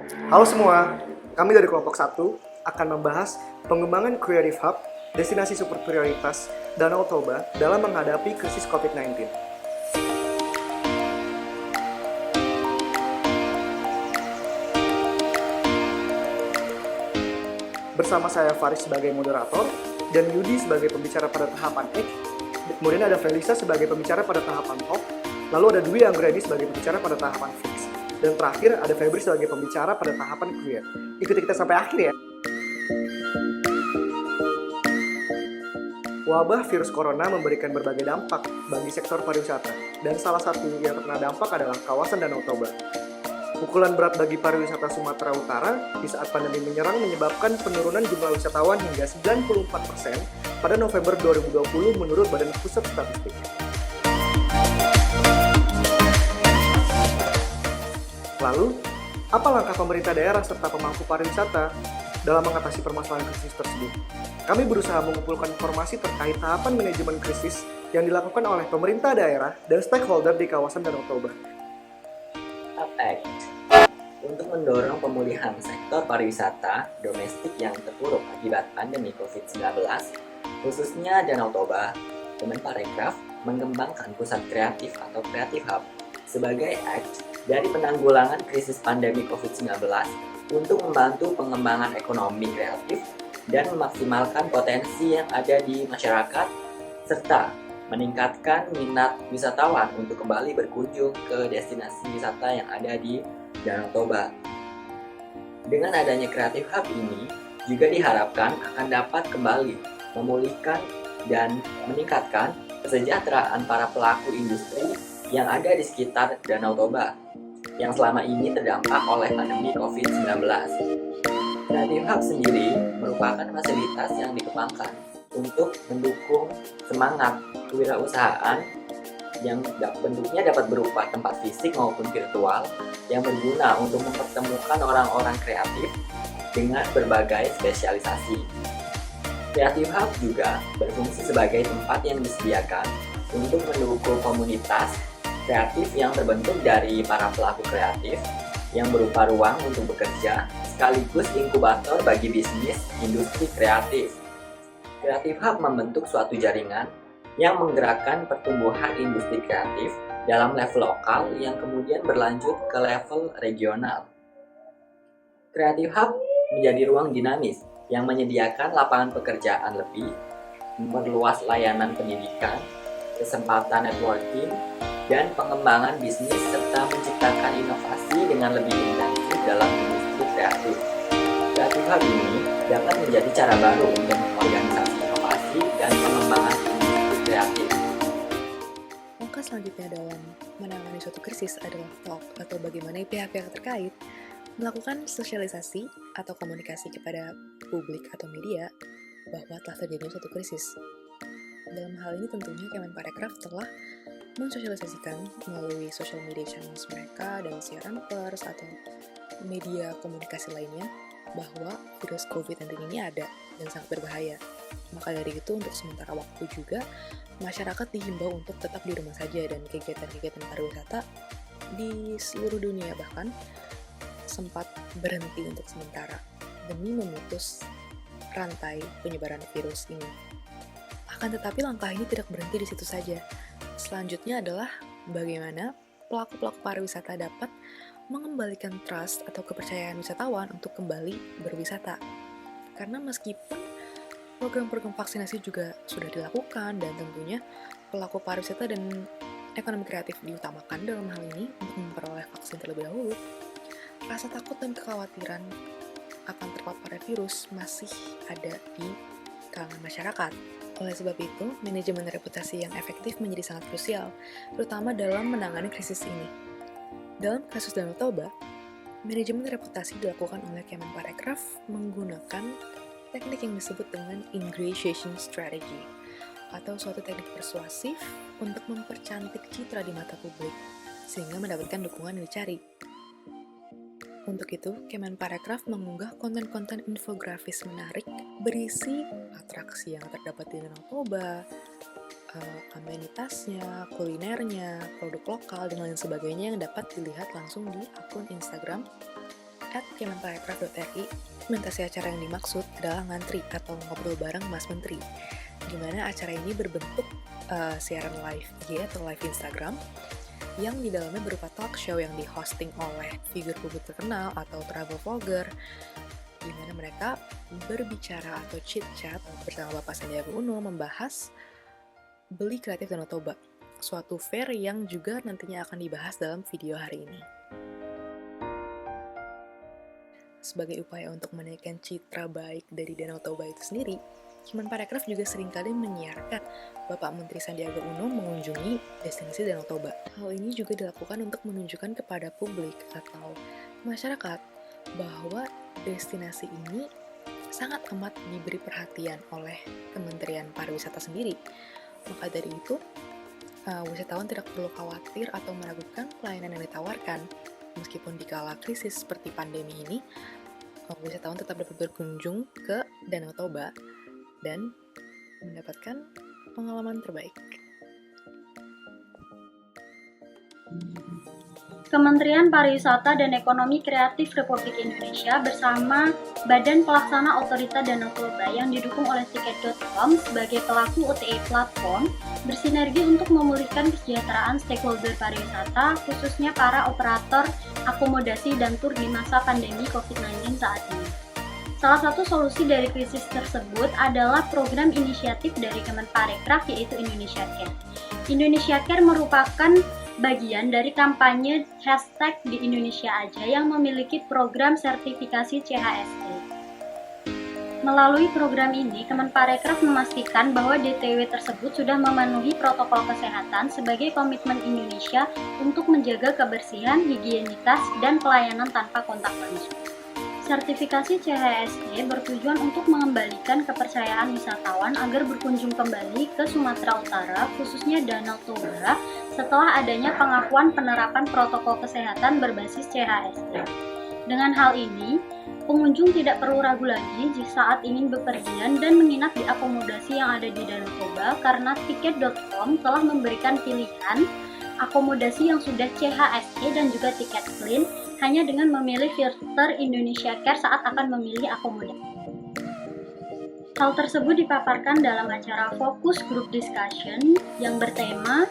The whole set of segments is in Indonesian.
Halo semua, kami dari kelompok 1 akan membahas pengembangan Creative Hub, destinasi super prioritas Danau Toba dalam menghadapi krisis COVID-19. Bersama saya Faris sebagai moderator dan Yudi sebagai pembicara pada tahapan X, kemudian ada Felisa sebagai pembicara pada tahapan Talk, lalu ada Dwi Anggreni sebagai pembicara pada tahapan Fix, dan terakhir ada Febri sebagai pembicara pada tahapan Create. Ikuti kita sampai akhir ya. Wabah virus corona memberikan berbagai dampak bagi sektor pariwisata, dan salah satu yang terkena dampak adalah kawasan Danau Toba. Pukulan berat bagi pariwisata Sumatera Utara di saat pandemi menyerang menyebabkan penurunan jumlah wisatawan hingga 94% pada November 2020 menurut Badan Pusat Statistik. Lalu, apa langkah pemerintah daerah serta pemangku pariwisata dalam mengatasi permasalahan krisis tersebut? Kami berusaha mengumpulkan informasi terkait tahapan manajemen krisis yang dilakukan oleh pemerintah daerah dan stakeholder di kawasan Danau Toba. Act untuk mendorong pemulihan sektor pariwisata domestik yang terpuruk akibat pandemi COVID-19, khususnya Danau Toba, Kemenparekraf mengembangkan pusat kreatif atau Creative Hub sebagai act dari penanggulangan krisis pandemi COVID-19 untuk membantu pengembangan ekonomi kreatif dan memaksimalkan potensi yang ada di masyarakat serta meningkatkan minat wisatawan untuk kembali berkunjung ke destinasi wisata yang ada di Danau Toba. Dengan adanya Creative Hub ini juga diharapkan akan dapat kembali memulihkan dan meningkatkan kesejahteraan para pelaku industri yang ada di sekitar Danau Toba yang selama ini terdampak oleh pandemi COVID-19. Creative Hub sendiri merupakan fasilitas yang dikembangkan untuk mendukung semangat kewirausahaan yang bentuknya dapat berupa tempat fisik maupun virtual yang berguna untuk mempertemukan orang-orang kreatif dengan berbagai spesialisasi. Creative Hub juga berfungsi sebagai tempat yang disediakan untuk mendukung komunitas kreatif yang terbentuk dari para pelaku kreatif yang berupa ruang untuk bekerja sekaligus inkubator bagi bisnis industri kreatif. Creative Hub membentuk suatu jaringan yang menggerakkan pertumbuhan industri kreatif dalam level lokal yang kemudian berlanjut ke level regional. Creative Hub menjadi ruang dinamis yang menyediakan lapangan pekerjaan lebih, memperluas layanan pendidikan, kesempatan networking, dan pengembangan bisnis serta menciptakan inovasi dengan lebih intensif dalam industri kreatif. Creative Hub ini dapat menjadi cara baru untuk organisasi inovasi dan pengembangan industri kreatif. Langkah selanjutnya dalam menangani suatu krisis adalah talk atau bagaimana pihak-pihak terkait melakukan sosialisasi atau komunikasi kepada publik atau media bahwa telah terjadi suatu krisis. Dalam hal ini tentunya Kemenparekraf telah mensosialisasikan melalui social media channels mereka dan siaran pers atau media komunikasi lainnya bahwa virus COVID-19 ini ada dan sangat berbahaya. Maka dari itu untuk sementara waktu juga masyarakat dihimbau untuk tetap di rumah saja dan kegiatan-kegiatan pariwisata di seluruh dunia bahkan sempat berhenti untuk sementara demi memutus rantai penyebaran virus ini. Akan tetapi langkah ini tidak berhenti di situ saja. Selanjutnya adalah bagaimana pelaku-pelaku pariwisata dapat mengembalikan trust atau kepercayaan wisatawan untuk kembali berwisata. Karena meskipun program-program vaksinasi juga sudah dilakukan dan tentunya pelaku pariwisata dan ekonomi kreatif diutamakan dalam hal ini untuk memperoleh vaksin terlebih dahulu, rasa takut dan kekhawatiran akan terpapar virus masih ada di kalangan masyarakat. Oleh sebab itu, manajemen reputasi yang efektif menjadi sangat krusial, terutama dalam menangani krisis ini. Dalam kasus Danau Toba, manajemen reputasi dilakukan oleh Kemenparekraf menggunakan teknik yang disebut dengan ingratiation strategy, atau suatu teknik persuasif untuk mempercantik citra di mata publik, sehingga mendapatkan dukungan yang dicari. Untuk itu, Kemenparekraf mengunggah konten-konten infografis menarik berisi atraksi yang terdapat di Danau Toba, amenitasnya, kulinernya, produk lokal, dan lain sebagainya yang dapat dilihat langsung di akun Instagram @kemenparekraf.ri, implementasi acara yang dimaksud adalah ngantri atau ngobrol bareng Mas Menteri, di mana acara ini berbentuk siaran live IG atau live Instagram, yang di dalamnya berupa talk show yang di-hosting oleh figur publik terkenal atau travel vlogger, di mana mereka berbicara atau chit-chat bersama Bapak Sandiaga Uno membahas Beli Kreatif Danau Toba, suatu fair yang juga nantinya akan dibahas dalam video hari ini. Sebagai upaya untuk menaikkan citra baik dari Danau Toba itu sendiri, Kemenparekraf juga seringkali menyiarkan Bapak Menteri Sandiaga Uno mengunjungi destinasi Danau Toba. Hal ini juga dilakukan untuk menunjukkan kepada publik atau masyarakat bahwa destinasi ini sangat amat diberi perhatian oleh Kementerian Pariwisata sendiri. Maka dari itu, wisatawan tidak perlu khawatir atau meragukan pelayanan yang ditawarkan. Meskipun di kala krisis seperti pandemi ini, wisatawan tetap dapat berkunjung ke Danau Toba dan mendapatkan pengalaman terbaik. Kementerian Pariwisata dan Ekonomi Kreatif Republik Indonesia bersama Badan Pelaksana Otorita Danau Toba yang didukung oleh Tiket.com sebagai pelaku OTA platform bersinergi untuk memulihkan kesejahteraan stakeholder pariwisata, khususnya para operator akomodasi dan tur di masa pandemi COVID-19 saat ini. Salah satu solusi dari krisis tersebut adalah program inisiatif dari Kemenparekraf, yaitu Indonesia Care. Indonesia Care merupakan bagian dari kampanye hashtag di Indonesia Aja yang memiliki program sertifikasi CHSE. Melalui program ini, Kemenparekraf memastikan bahwa DTW tersebut sudah memenuhi protokol kesehatan sebagai komitmen Indonesia untuk menjaga kebersihan, higienitas, dan pelayanan tanpa kontak langsung. Sertifikasi CHSE bertujuan untuk mengembalikan kepercayaan wisatawan agar berkunjung kembali ke Sumatera Utara, khususnya Danau Toba, setelah adanya pengakuan penerapan protokol kesehatan berbasis CHSE. Dengan hal ini, pengunjung tidak perlu ragu lagi jika saat ingin bepergian dan menginap di akomodasi yang ada di Danau Toba, karena Tiket.com telah memberikan pilihan akomodasi yang sudah CHSE dan juga tiket clean hanya dengan memilih filter Indonesia Care saat akan memilih akomodasi. Hal tersebut dipaparkan dalam acara Focus Group Discussion yang bertema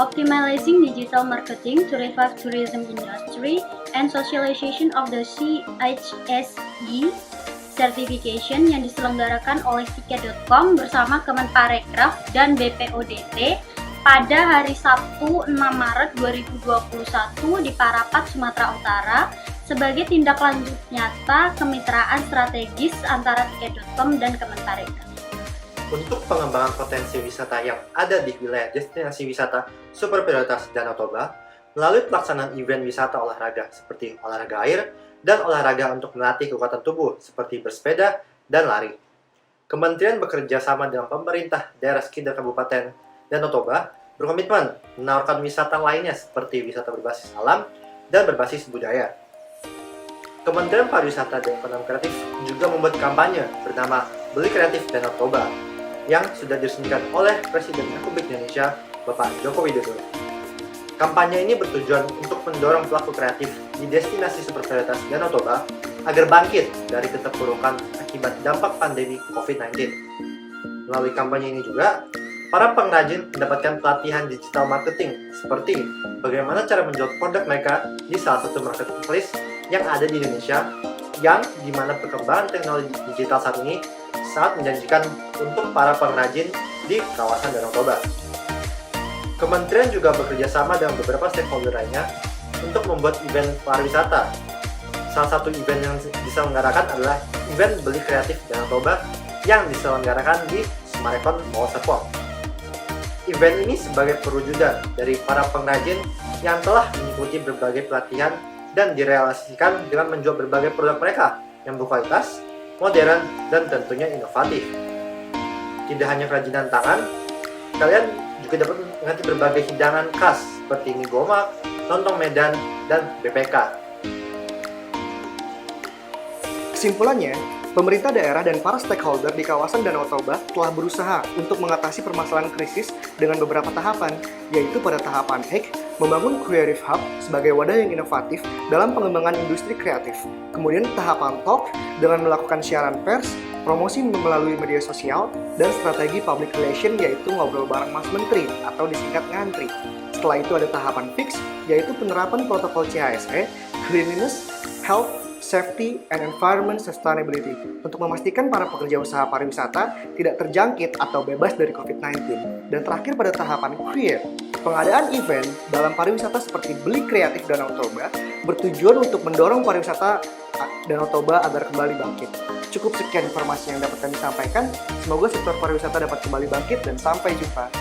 Optimizing Digital Marketing to Revive Tourism Industry and Socialization of the CHSE Certification yang diselenggarakan oleh Tiket.com bersama Kemenparekraf dan BPODT pada hari Sabtu 6 Maret 2021 di Parapat, Sumatera Utara sebagai tindak lanjut nyata kemitraan strategis antara Tiket.com dan Kemenparekraf. Untuk pengembangan potensi wisata yang ada di wilayah destinasi wisata super prioritas Danau Toba, melalui pelaksanaan event wisata olahraga seperti olahraga air dan olahraga untuk melatih kekuatan tubuh seperti bersepeda dan lari. Kementerian bekerja sama dengan pemerintah daerah sekitar Kabupaten Danau Toba berkomitmen menawarkan wisata lainnya seperti wisata berbasis alam dan berbasis budaya. Kementerian Pariwisata dan Ekonomi Kreatif juga membuat kampanye bernama Beli Kreatif Danau Toba yang sudah diresmikan oleh Presiden Republik Indonesia Bapak Joko Widodo. Kampanye ini bertujuan untuk mendorong pelaku kreatif di destinasi super prioritas Danau Toba agar bangkit dari keterpurukan akibat dampak pandemi COVID-19. Melalui kampanye ini juga, para pengrajin mendapatkan pelatihan digital marketing seperti bagaimana cara menjual produk mereka di salah satu marketplace yang ada di Indonesia, yang dimana perkembangan teknologi digital saat ini sangat menjanjikan untuk para pengrajin di kawasan Danau Toba. Kementerian juga bekerja sama dengan beberapa stakeholder lainnya untuk membuat event pariwisata. Salah satu event yang diselenggarakan adalah event Beli Kreatif Danau Toba yang diselenggarakan di Sumarekon Mall Serpong. Event ini sebagai perwujudan dari para pengrajin yang telah mengikuti berbagai pelatihan dan direalisasikan dengan menjual berbagai produk mereka yang berkualitas, modern, dan tentunya inovatif. Tidak hanya kerajinan tangan, kalian juga dapat menikmati berbagai hidangan khas seperti mie gomak, lontong Medan, dan BPK. Kesimpulannya, pemerintah daerah dan para stakeholder di kawasan Danau Toba telah berusaha untuk mengatasi permasalahan krisis dengan beberapa tahapan, yaitu pada tahapan hack membangun Creative Hub sebagai wadah yang inovatif dalam pengembangan industri kreatif. Kemudian tahapan talk dengan melakukan siaran pers, promosi melalui media sosial, dan strategi public relation yaitu ngobrol bareng Mas Menteri atau disingkat ngantri. Setelah itu ada tahapan fix yaitu penerapan protokol CHSE, cleanliness, health, safety, and environment sustainability untuk memastikan para pekerja usaha pariwisata tidak terjangkit atau bebas dari COVID-19. Dan terakhir pada tahapan create, pengadaan event dalam pariwisata seperti Beli Kreatif Danau Toba bertujuan untuk mendorong pariwisata Danau Toba agar kembali bangkit. Cukup sekian informasi yang dapat kami sampaikan. Semoga sektor pariwisata dapat kembali bangkit dan sampai jumpa.